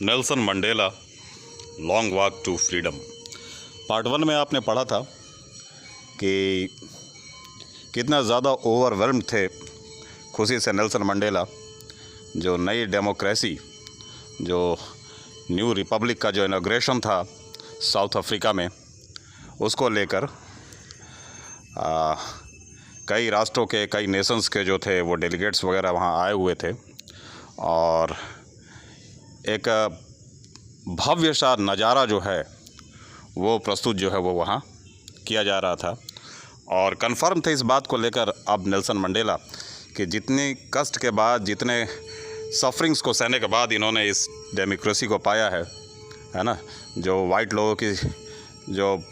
Nelson Mandela long walk to freedom. Part 1 में आपने पढ़ा था कि कितना ज़्यादा ओवरवेल्म्ड थे खुशी से नेल्सन मंडेला, जो नई डेमोक्रेसी, जो न्यू रिपब्लिक का जो इनॉग्रेशन था साउथ अफ्रीका में, उसको लेकर कई राष्ट्रों के, कई नेशंस के जो थे वो डेलीगेट्स वगैरह वहाँ आए हुए थे और एक भव्य सा नज़ारा जो है वो प्रस्तुत जो है वो वहाँ किया जा रहा था। और कंफर्म थे इस बात को लेकर अब नेल्सन मंडेला कि जितने कष्ट के बाद, जितने सफरिंग्स को सहने के बाद इन्होंने इस डेमोक्रेसी को पाया है ना, जो वाइट लोगों की जो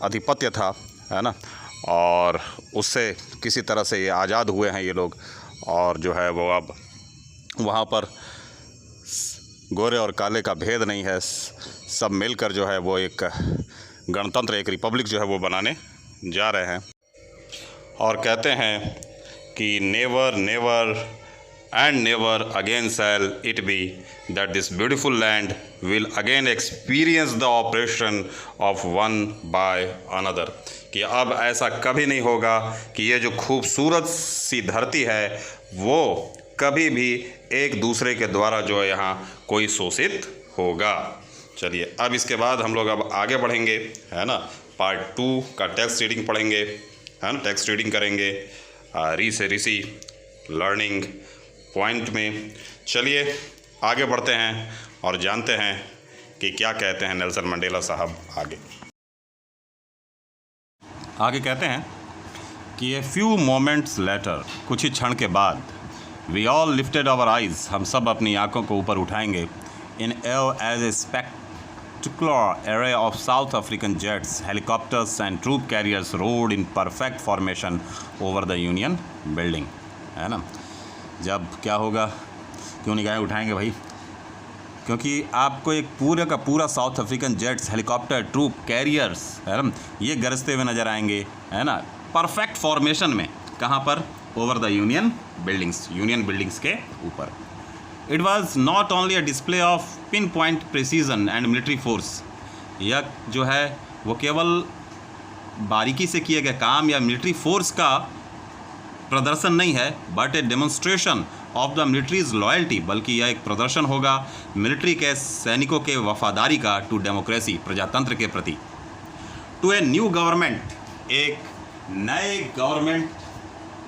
आधिपत्य था, है ना, और उससे किसी तरह से ये आज़ाद हुए हैं ये लोग। और जो है वो अब वहाँ पर गोरे और काले का भेद नहीं है, सब मिलकर जो है वो एक गणतंत्र, एक रिपब्लिक जो है वो बनाने जा रहे हैं। और कहते हैं कि never never and never again shall it be that this beautiful land will again experience the oppression of one by another, कि अब ऐसा कभी नहीं होगा कि ये जो खूबसूरत सी धरती है वो कभी भी एक दूसरे के द्वारा जो है यहाँ कोई शोषित होगा। चलिए अब इसके बाद हम लोग अब आगे बढ़ेंगे, है ना। पार्ट 2 का टेक्स्ट रीडिंग पढ़ेंगे, है ना, टेक्स्ट रीडिंग करेंगे री से ऋषि लर्निंग पॉइंट में। चलिए आगे बढ़ते हैं और जानते हैं कि क्या कहते हैं नेल्सन मंडेला साहब आगे कहते हैं कि ए फ्यू मोमेंट्स लेटर, कुछ ही क्षण के बाद, we all lifted our eyes, हम सब अपनी आंखों को ऊपर उठाएंगे, in as a spectacular array of South African jets, helicopters and troop carriers roared in perfect formation over the Union Building, है ना। जब क्या होगा, क्यों निगाहें उठाएंगे भाई, क्योंकि आपको एक पूरा का पूरा South African jets, helicopter, troop carriers, है ना, ये गरजते हुए नज़र आएंगे, है ना, परफेक्ट फॉर्मेशन में। कहाँ पर? ओवर द यूनियन बिल्डिंग्स के ऊपर। It was not only a display of pin point precision and military force, यह जो है वो केवल बारीकी से किए गए काम या मिलिट्री फोर्स का प्रदर्शन नहीं है, but A demonstration of the militaries loyalty, बल्कि यह एक प्रदर्शन होगा मिलिट्री के सैनिकों के वफादारी का टू डेमोक्रेसी, प्रजातंत्र के प्रति। टू ए न्यू गवर्नमेंट, एक नए गवर्नमेंट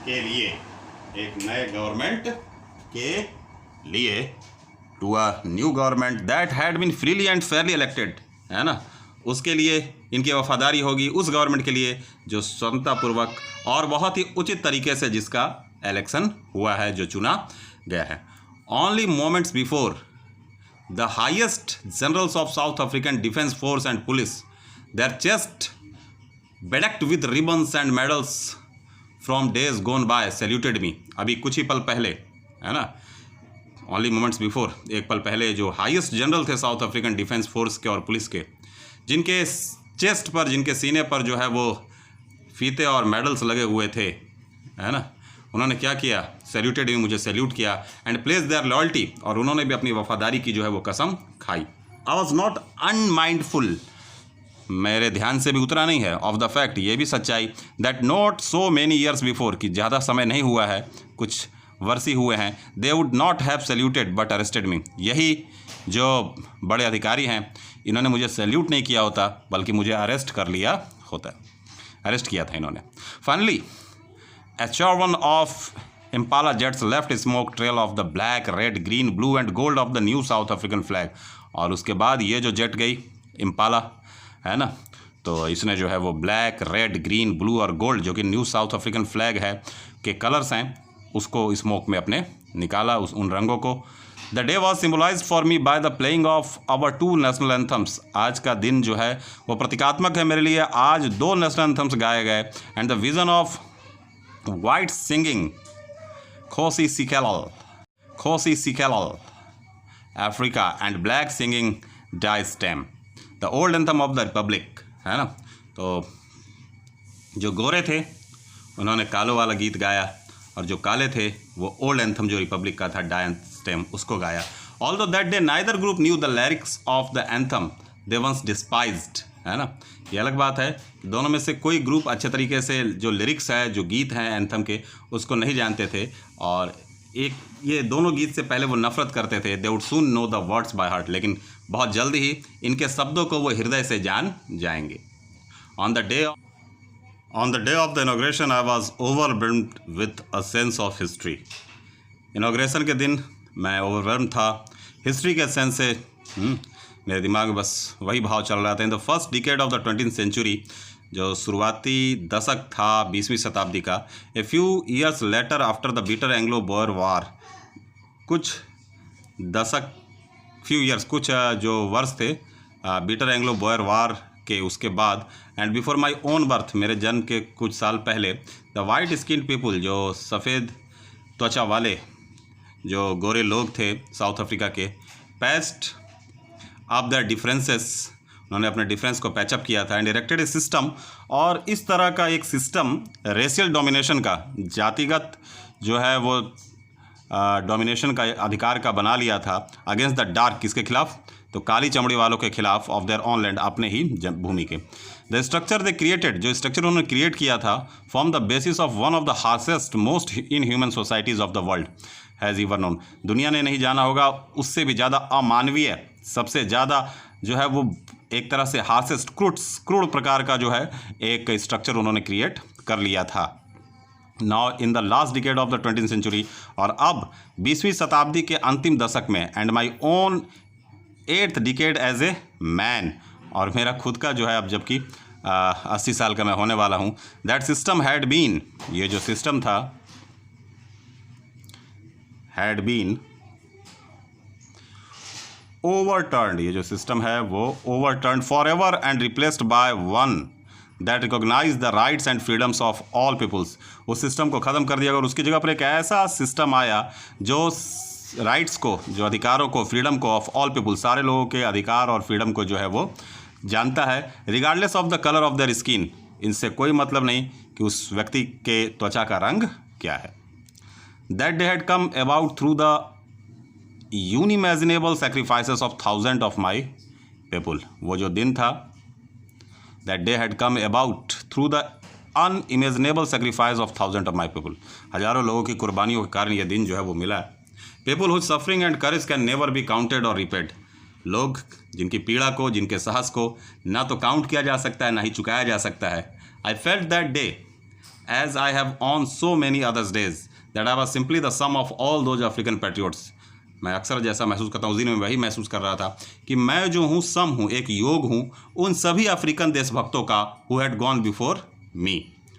के लिए, एक नए गवर्नमेंट के लिए, to a new government that had been freely and fairly elected, है ना, उसके लिए इनकी वफादारी होगी उस गवर्नमेंट के लिए जो स्वतंत्रतापूर्वक और बहुत ही उचित तरीके से जिसका इलेक्शन हुआ है, जो चुना गया है। Only moments before the highest generals of South African defence force and police, their chest bedecked with ribbons and medals from days gone by saluted me, अभी कुछ ही पल पहले, है ना, ओनली मोमेंट्स बिफोर, एक पल पहले जो हाईएस्ट जनरल थे साउथ अफ्रीकन डिफेंस फोर्स के और पुलिस के, जिनके चेस्ट पर, जिनके सीने पर जो है वो फीते और मेडल्स लगे हुए थे, है ना, उन्होंने क्या किया? सैल्यूटेड मी, मुझे सैल्यूट किया, एंड प्लेस देयर लॉयल्टी, और उन्होंने भी अपनी वफादारी की जो है वो कसम खाई। आई वॉज नॉट अनमाइंडफुल, मेरे ध्यान से भी उतरा नहीं है, ऑफ द फैक्ट, ये भी सच्चाई, that not so many years before, कि ज़्यादा समय नहीं हुआ है, कुछ वर्ष ही हुए हैं, they would not have saluted but arrested me, यही जो बड़े अधिकारी हैं इन्होंने मुझे सैल्यूट नहीं किया होता बल्कि मुझे अरेस्ट कर लिया होता, अरेस्ट किया था इन्होंने। Finally a caravan of Impala jets left smoke trail of the black, red, green, blue and gold of the new South African flag, और उसके बाद ये जो जेट गई इम्पाला, है ना, तो इसने जो है वो ब्लैक, रेड, ग्रीन, ब्लू और गोल्ड, जो कि न्यू साउथ अफ्रीकन फ्लैग है के कलर्स हैं, उसको स्मोक में अपने निकाला, उन रंगों को। The day was symbolize for me by the playing of our 2 national anthems, आज का दिन जो है वो प्रतीकात्मक है मेरे लिए, आज 2 नेशनल एंथम्स गाए गए, and the vision of white singing Khosi Sikelal Africa and black singing Die Stem, the old anthem of the republic, है ना। तो जो गोरे थे उन्होंने कालो वाला गीत गाया और जो काले थे वो ओल्ड एंथम जो रिपब्लिक का था डाई स्टेम उसको गाया। Although that day neither group knew the lyrics of the anthem they once despised, है ना। ये अलग बात है, दोनों में से कोई ग्रुप अच्छे तरीके से जो लिरिक्स है, जो गीत हैं एंथम के, उसको नहीं जानते थे, और एक ये दोनों गीत से पहले वो नफरत करते थे। They would soon know the words by heart, लेकिन बहुत जल्द ही इनके शब्दों को वो हृदय से जान जाएंगे। On the day of the inauguration I was overwhelmed with a sense of history. Inauguration के दिन मैं ओवरवेल्म था हिस्ट्री के सेंस से। मेरे दिमाग में बस वही भाव चल रहा था। In the first decade of the 20th century, जो शुरुआती दशक था 20वीं शताब्दी का, a few years later after the bitter Anglo Boer war, कुछ जो वर्ष थे बिटर एंग्लो बोअर वार के उसके बाद, and before my own birth, मेरे जन्म के कुछ साल पहले, द वाइट स्किन पीपुल, जो सफ़ेद त्वचा वाले जो गोरे लोग थे साउथ अफ्रीका के, पैस्ट ऑफ द डिफरेंसेस, उन्होंने अपने डिफरेंस को पैचअप किया था, एंड इरेक्टेड ए सिस्टम, और इस तरह का एक सिस्टम रेशियल डोमिनेशन का, जातिगत जो है वो डोमिनेशन का, अधिकार का बना लिया था, अगेंस्ट द डार्क, किसके खिलाफ, तो काली चमड़ी वालों के खिलाफ, ऑफ देयर ओन लैंड, अपने ही भूमि के। द स्ट्रक्चर दे क्रिएटेड, जो स्ट्रक्चर उन्होंने क्रिएट किया था, form the basis of one of the harshest most inhuman societies of the world has ever known. दुनिया ने नहीं जाना होगा उससे भी ज़्यादा अमानवीय, सबसे ज़्यादा जो है वो एक तरह से हार्सेस्ट क्रूड प्रकार का जो है एक स्ट्रक्चर उन्होंने क्रिएट कर लिया था। Now in the last decade of the 20th century, और अब 20वीं शताब्दी के अंतिम दशक में, and my own 8th decade as a man, और मेरा खुद का जो है अब जबकि 80 साल का मैं होने वाला हूँ, दैट सिस्टम हैड बीन, ये जो सिस्टम था, हैड बीन ओवरटर्न्ड, ये जो सिस्टम है वो overturned for ever and replaced by one that recognize the rights and freedoms of all peoples. उस सिस्टम को ख़त्म कर दिया और उसकी जगह पर एक ऐसा सिस्टम आया जो राइट्स को, जो अधिकारों को, फ्रीडम को, ऑफ ऑल पीपल, सारे लोगों के अधिकार और फ्रीडम को जो है वो जानता है, regardless of the colour of their skin, इनसे कोई मतलब नहीं कि उस व्यक्ति के त्वचा का रंग क्या है। That day had come about through the unimaginable sacrifices of thousands of my people, वो जो दिन था, that day had come about through the unimaginable sacrifice of thousands of my people, हजारों लोगों की कुर्बानियों के कारण ये दिन जो है वो मिला है। people whose suffering and courage can never be counted or repaid, लोग जिनकी पीड़ा को, जिनके साहस को ना तो काउंट किया जा सकता है ना ही चुकाया जा सकता है। I felt that day as I have on so many others days that I was simply the sum of all those African patriots, मैं अक्सर जैसा महसूस करता हूँ, उस दिन में वही महसूस कर रहा था कि मैं जो हूँ सम हूँ, एक योग हूँ उन सभी अफ्रीकन देशभक्तों का, who had gone before me,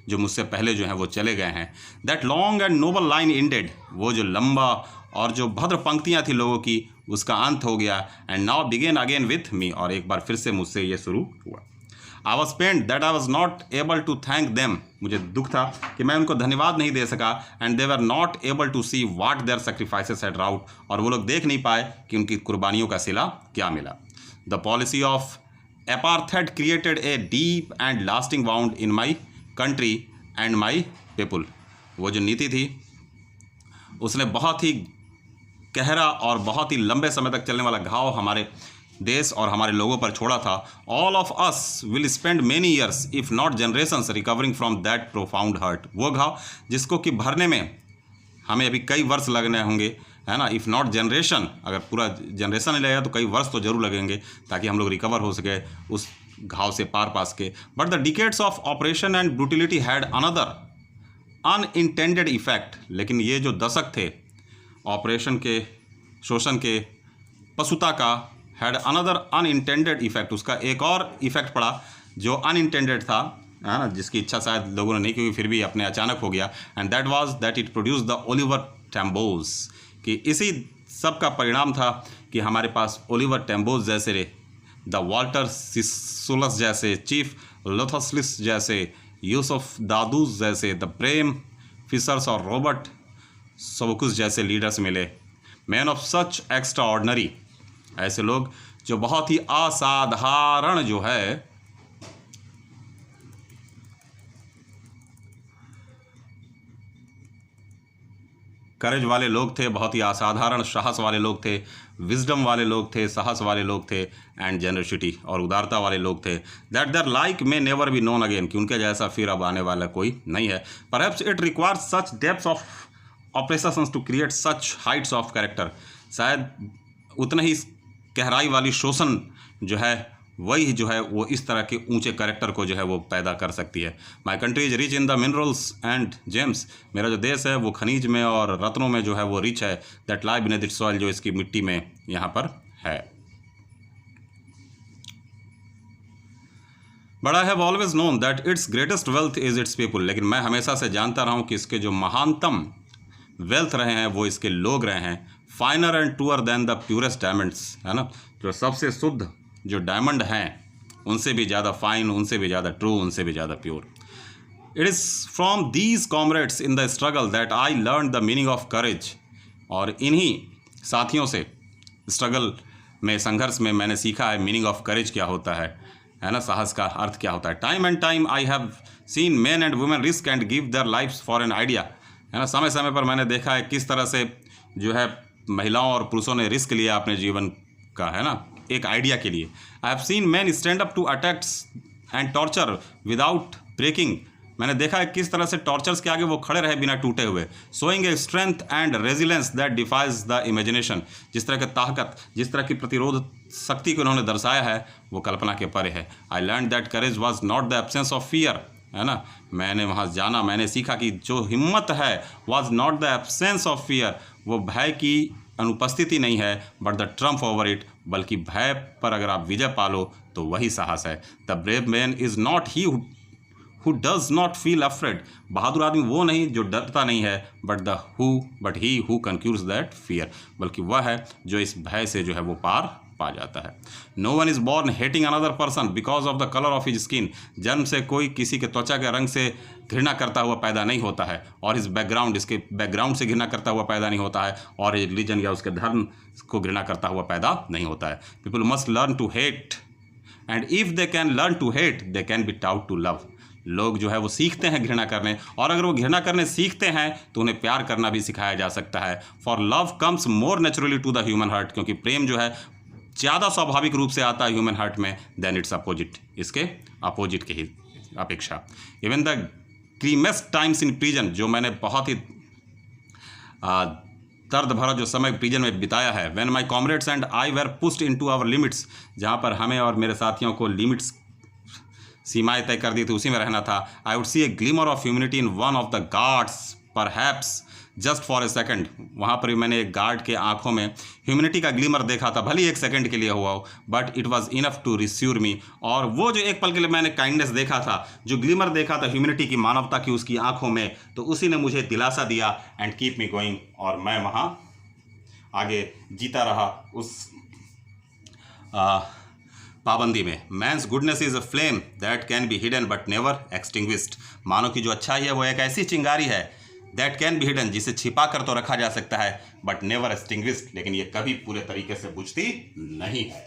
जो मुझसे पहले जो हैं वो चले गए हैं। That long and noble line indeed, वो जो लंबा और जो भद्र पंक्तियाँ थी लोगों की, उसका अंत हो गया। And now begin again with me, और एक बार फिर से मुझसे ये शुरू हुआ। I was pained that I was not able to thank them, मुझे दुख था कि मैं उनको धन्यवाद नहीं दे सका। And they were not able to see what their sacrifices had wrought, और वो लोग देख नहीं पाए कि उनकी कुर्बानियों का सिला क्या मिला। The policy of apartheid created a deep and lasting wound in my country and my people, वो जो नीति थी उसने बहुत ही गहरा और बहुत ही लंबे समय तक चलने वाला घाव हमारे देश और हमारे लोगों पर छोड़ा था। All of us will spend many years if not generations recovering from that profound hurt, वो घाव जिसको कि भरने में हमें अभी कई वर्ष लगने होंगे, है ना। इफ़ नॉट जनरेशन, अगर पूरा जनरेशन नहीं लगेगा तो कई वर्ष तो जरूर लगेंगे ताकि हम लोग रिकवर हो सके उस घाव से पार पा सके। But the decades of oppression and brutality had another unintended effect, लेकिन ये जो दशक थे ऑपरेशन के, शोषण के, पशुता का, हैड अनदर अनइंटेंडेड इफेक्ट, उसका एक और इफेक्ट पड़ा जो अनइंटेंडेड था, है ना, जिसकी इच्छा शायद लोगों ने नहीं की, फिर भी अपने अचानक हो गया। And that was that it produce the Oliver Tambos, कि इसी सब का परिणाम था कि हमारे पास ओलिवर टेम्बोज जैसे, द वाल्टर सिसुलस जैसे, चीफ लोथसलिस जैसे, यूसुफ दादूस जैसे, द प्रेम फिशर्स और रॉबर्ट सोबकुस जैसे लीडर्स मिले। Man of such extra ordinary, ऐसे लोग जो बहुत ही असाधारण जो है करेज वाले लोग थे, बहुत ही असाधारण साहस वाले लोग थे, विजडम वाले लोग थे, साहस वाले लोग थे, एंड जेनरसिटी और उदारता वाले लोग थे, that their like may never be known again, कि उनके जैसा फिर अब आने वाला कोई नहीं है। Perhaps it requires such depth of operations to create such heights of character, शायद उतना ही गहराई वाली शोषण जो है वही जो है वो इस तरह के ऊंचे कैरेक्टर को जो है वो पैदा कर सकती है। My country is rich in the minerals and James, मेरा जो देश है वो खनिज में और रत्नों में जो है वो रिच है, that lie beneath it's soil, जो इसकी मिट्टी में यहाँ पर है। But I have always known that it's greatest wealth is it's people, लेकिन मैं हमेशा से जानता रहा हूँ कि इसके जो महानतम वेल्थ रहे हैं वो इसके लोग रहे हैं। Finer and truer than the purest diamonds, है ना, जो सबसे शुद्ध जो डायमंड हैं उनसे भी ज़्यादा फाइन, उनसे भी ज़्यादा ट्रू, उनसे भी ज़्यादा pure. It is from these comrades in the struggle that I learn the meaning of courage, और इन्हीं साथियों से स्ट्रगल में, संघर्ष में मैंने सीखा है मीनिंग ऑफ करेज क्या होता है ना, साहस का अर्थ क्या होता है। Time and time I have seen men and women risk and give their lives for an idea, है ना, समय समय पर मैंने देखा है किस तरह से जो है महिलाओं और पुरुषों ने रिस्क लिया अपने जीवन का, है ना, एक आइडिया के लिए। I have seen men stand up to attacks and torture without breaking, मैंने देखा है किस तरह से टॉर्चर्स के आगे वो खड़े रहे बिना टूटे हुए। Showing a strength and resilience that defies the imagination, जिस तरह की ताकत, जिस तरह की प्रतिरोध शक्ति को उन्होंने दर्शाया है वो कल्पना के परे है। I learn that courage was not the absence of fear, है ना, मैंने वहाँ जाना, मैंने सीखा कि जो हिम्मत है was not the absence of fear, वो भय की अनुपस्थिति नहीं है, but the Trump over it, बल्कि भय पर अगर आप विजय पालो तो वही साहस है। The brave man is not he who does not feel afraid, बहादुर आदमी वो नहीं जो डरता नहीं है, but he who conquers that fear, बल्कि वह है जो इस भय से जो है वो पार पा जाता है। No one is born hating another person because of the colour of his skin, जन्म से कोई किसी के त्वचा के रंग से घृणा करता हुआ पैदा नहीं होता है, और इस बैकग्राउंड, इसके बैकग्राउंड से घृणा करता हुआ पैदा नहीं होता है, और रिलीजन या उसके धर्म को घृणा करता हुआ पैदा नहीं होता है। People must learn to hate, and if they can learn to hate they can be taught to love, लोग जो है वो सीखते हैं घृणा करने, और अगर वो घृणा करने सीखते हैं तो उन्हें प्यार करना भी सिखाया जा सकता है। For love comes more naturally to the human heart, क्योंकि प्रेम जो है ज़्यादा स्वाभाविक रूप से आता है ह्यूमन हार्ट में देन इट्स अपोजिट, इसके अपोजिट के ही अपेक्षा। Even the grimmest times in prison, जो मैंने बहुत ही दर्द भरा जो समय प्रिजन में बिताया है, when my comrades and I were pushed into our limits, जहाँ पर हमें और मेरे साथियों को लिमिट्स, सीमाएं तय कर दी थी, उसी में रहना था। I would see A glimmer of humanity in one of the guards perhaps just for a second, वहाँ पर मैंने एक गार्ड के आंखों में ह्यूमैनिटी का ग्लिमर देखा था, भले ही एक सेकंड के लिए हुआ हो, but it was enough to reassure me, और वो जो एक पल के लिए मैंने काइंडनेस देखा था, जो ग्लिमर देखा था ह्यूमैनिटी की, मानवता की उसकी आंखों में, तो उसी ने मुझे दिलासा दिया एंड कीप मी गोइंग, और मैं वहाँ आगे जीता रहा उस पाबंदी में। Man's goodness is a flame that can be hidden but never extinguished, मानव की जो अच्छाई है वो एक ऐसी चिंगारी है दैट कैन बी हिडन, जिसे छिपा कर तो रखा जा सकता है, बट नेवर एक्सटिंग्विश्ड, लेकिन ये कभी पूरे तरीके से बुझती नहीं है।